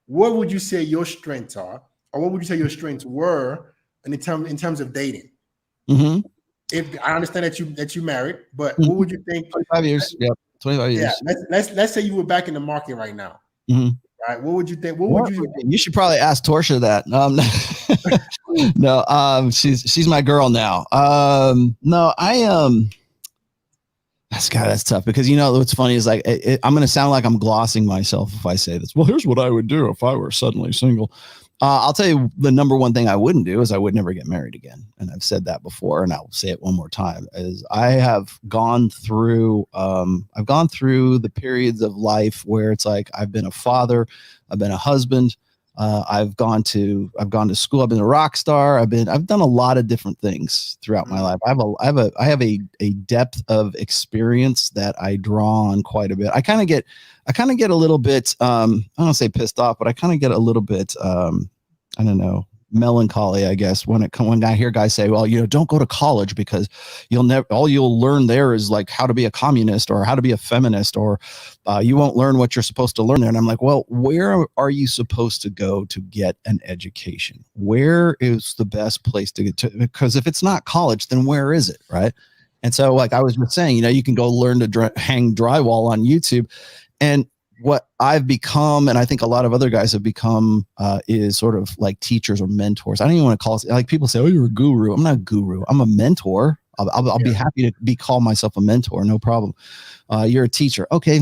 what would you say your strengths are, or what would you say your strengths were in terms of dating? Mm-hmm. If I understand that you married, but what would you think? 25 years. Yeah, 25 years. Yeah. Let's say you were back in the market right now. Mm-hmm. Right. What would you think? What would you? You should probably ask Torsia that. No, she's my girl now. No, that's tough because what's funny is like I'm gonna sound like I'm glossing myself if I say this. Well, here's what I would do if I were suddenly single. I'll tell you the number one thing I wouldn't do is I would never get married again. And I've said that before, and I'll say it one more time. Is I have gone through the periods of life where it's like I've been a father, I've been a husband, I've gone to school, I've been a rock star, I've done a lot of different things throughout my life. I have a depth of experience that I draw on quite a bit. I kind of get a little bit I don't want to say pissed off, but I kind of get a little bit I don't know, melancholy, I guess, when I hear guys say, well, don't go to college because all you'll learn there is like how to be a communist or how to be a feminist, or you won't learn what you're supposed to learn there. And I'm like, well, where are you supposed to go to get an education? Where is the best place to get to? Because if it's not college, then where is it? Right. And so like I was just saying, you can go learn to hang drywall on YouTube. And what I've become, and I think a lot of other guys have become, is sort of like teachers or mentors. I don't even want to call it, like people say, oh, you're a guru. I'm not a guru. I'm a mentor. I'll be happy to call myself a mentor. No problem. You're a teacher. Okay.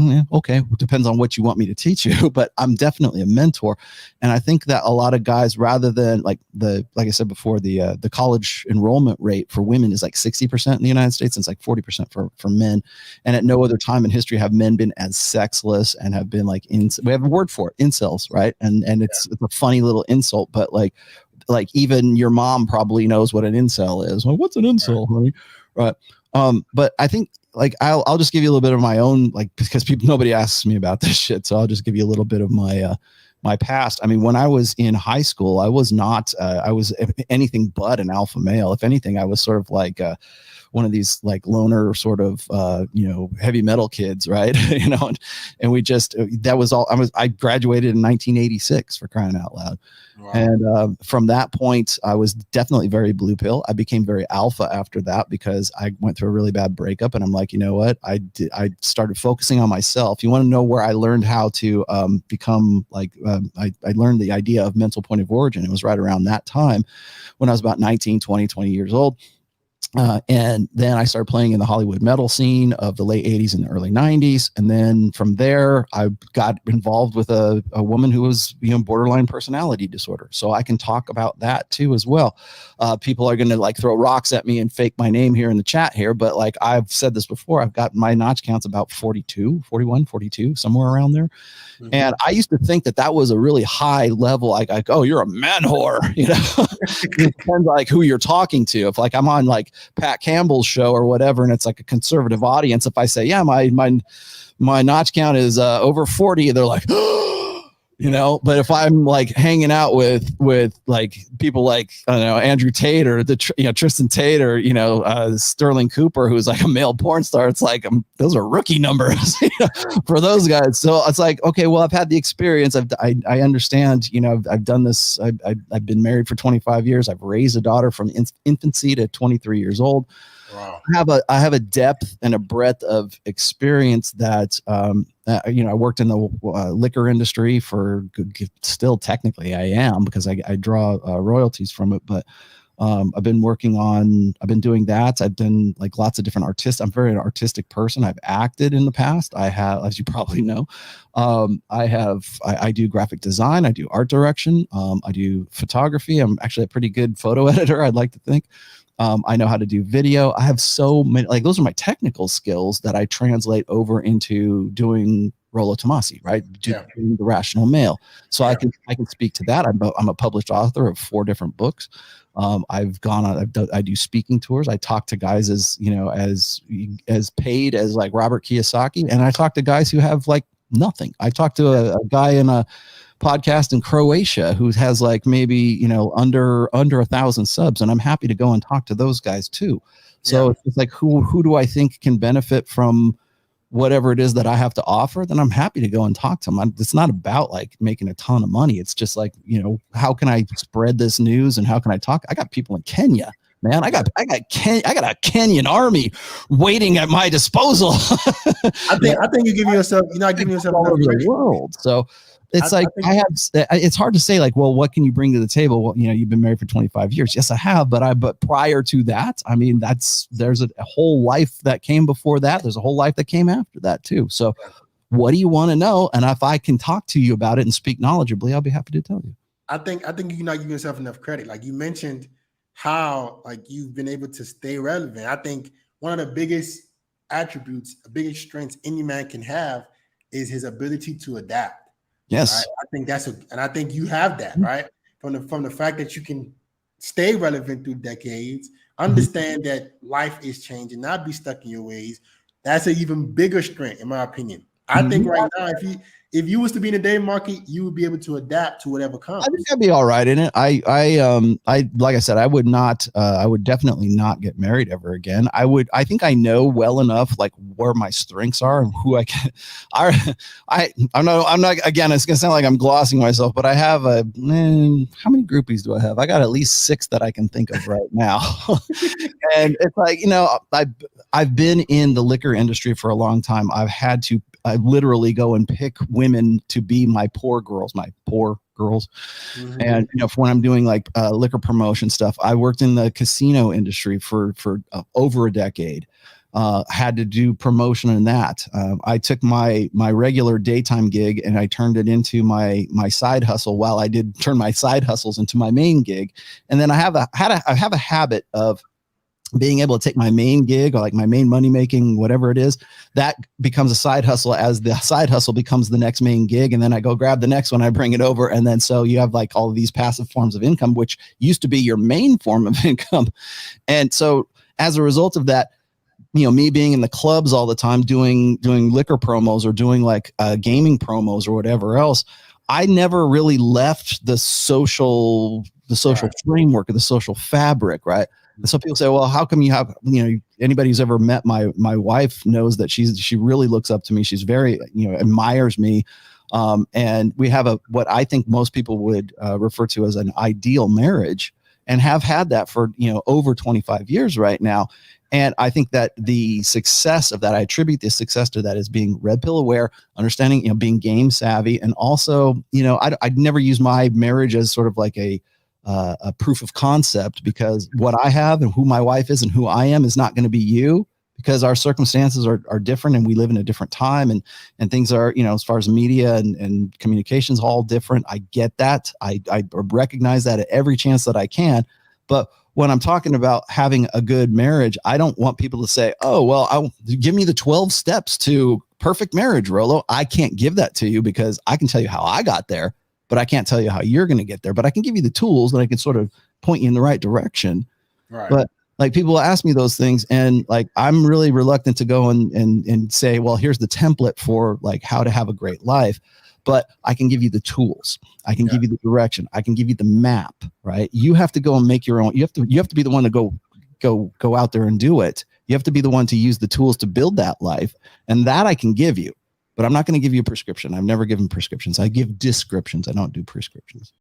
Depends on what you want me to teach you, but I'm definitely a mentor. And I think that a lot of guys, rather than like I said before, the college enrollment rate for women is like 60% in the United States. And it's like 40% for men. And at no other time in history have men been as sexless and have been like, we have a word for it, incels, right? And it's a funny little insult, but like even your mom probably knows what an incel is. Well, what's an incel, honey? Right. But I think like I'll just give you a little bit of my own, like, because nobody asks me about this shit, so I'll just give you a little bit of my past. I mean, when I was in high school, I was not I was anything but an alpha male. If anything, I was sort of like one of these like loner sort of heavy metal kids, right? And we just that was all. I graduated in 1986, for crying out loud. Wow. And from that point, I was definitely very blue pill. I became very alpha after that because I went through a really bad breakup, and I'm like, you know what? I started focusing on myself. You want to know where I learned how to become like I learned the idea of mental point of origin. It was right around that time when I was about 19, 20 years old. And then I started playing in the Hollywood metal scene of the late 80s and the early 90s. And then from there, I got involved with a woman who was, borderline personality disorder. So I can talk about that too as well. People are going to like throw rocks at me and fake my name here in the chat here. But like I've said this before, I've got my notch counts about 41, 42, somewhere around there. Mm-hmm. And I used to think that was a really high level. Like, oh, you're a man whore, It depends like who you're talking to. If like I'm on like Pat Campbell's show or whatever, and it's like a conservative audience, if I say, yeah, my notch count is over 40, they're like, but if I'm like hanging out with like people like, I don't know, Andrew Tate or Tristan Tate or, Sterling Cooper, who's like a male porn star, it's like, those are rookie numbers for those guys. So it's like, okay, well, I've had the experience. I understand, I've done this. I've been married for 25 years. I've raised a daughter from infancy to 23 years old. Wow. I have a depth and a breadth of experience that, I worked in the liquor industry for still technically I am, because I draw royalties from it. But I've been doing that. I've done like lots of different artists. I'm a very artistic person. I've acted in the past. I have, as you probably know, I do graphic design. I do art direction. I do photography. I'm actually a pretty good photo editor, I'd like to think. I know how to do video. I have so many, like those are my technical skills that I translate over into doing Rollo Tomassi, right? Doing The Rational Male. So I can speak to that. I'm a published author of 4 different books. I do speaking tours. I talk to guys as paid as like Robert Kiyosaki. And I talk to guys who have like nothing. I talked to a guy in a podcast in Croatia who has like maybe under 1,000 subs, and I'm happy to go and talk to those guys too. So it's like who do I think can benefit from whatever it is that I have to offer, then I'm happy to go and talk to them. It's not about like making a ton of money. It's just like, how can I spread this news and how can I talk? I got people in Kenya, man. I got a Kenyan army waiting at my disposal. I think you're not giving yourself all enough over the credit. world. So it's it's hard to say like, well, what can you bring to the table? Well, you've been married for 25 years. Yes, I have. But prior to that, I mean, there's a whole life that came before that. There's a whole life that came after that too. So what do you want to know? And if I can talk to you about it and speak knowledgeably, I'll be happy to tell you. I think you're not giving yourself enough credit. Like you mentioned how like you've been able to stay relevant. I think one of the biggest attributes, the biggest strengths any man can have is his ability to adapt. Yes. Right? I think you have that, right? From the fact that you can stay relevant through decades, understand that life is changing, not be stuck in your ways. That's an even bigger strength, in my opinion. I think right now, if you was to be in the dating market, you would be able to adapt to whatever comes. I think I'd be all right in it. I like I said, I would definitely not get married ever again. I think I know well enough like where my strengths are and who I can. I'm not again, it's gonna sound like I'm glossing myself, but I have how many groupies do I have? I got at least 6 that I can think of right now. And it's like, I've been in the liquor industry for a long time. I literally go and pick women to be my poor girls. Mm-hmm. And, for when I'm doing like liquor promotion stuff, I worked in the casino industry for over a decade, had to do promotion in that. I took my regular daytime gig and I turned it into my side hustle while I did turn my side hustles into my main gig. And then I have a habit of being able to take my main gig or like my main money making, whatever it is, that becomes a side hustle as the side hustle becomes the next main gig. And then I go grab the next one, I bring it over. And then, so you have like all of these passive forms of income, which used to be your main form of income. And so as a result of that, me being in the clubs all the time, doing liquor promos or doing like gaming promos or whatever else, I never really left the social framework of the social fabric. Right. And so people say, well, how come you have, anybody who's ever met my wife knows that she really looks up to me. She's very, admires me. And we have what I think most people would refer to as an ideal marriage and have had that for, over 25 years right now. And I think that the success of that, I attribute the success to that as being red pill aware, understanding, being game savvy. And also, I'd never use my marriage as sort of like a proof of concept, because what I have and who my wife is and who I am is not going to be you, because our circumstances are different and we live in a different time and things are, as far as media and communications, all different. I get that. I recognize that at every chance that I can. But when I'm talking about having a good marriage, I don't want people to say, oh, well, give me the 12 steps to perfect marriage, Rollo. I can't give that to you because I can tell you how I got there, but I can't tell you how you're going to get there. But I can give you the tools and I can sort of point you in the right direction. Right. But like people ask me those things and like, I'm really reluctant to go and say, well, here's the template for like how to have a great life. But I can give you the tools. I can give you the direction. I can give you the map, right? You have to go and make your own. You have to be the one to go out there and do it. You have to be the one to use the tools to build that life. And that I can give you. But I'm not going to give you a prescription. I've never given prescriptions. I give descriptions. I don't do prescriptions.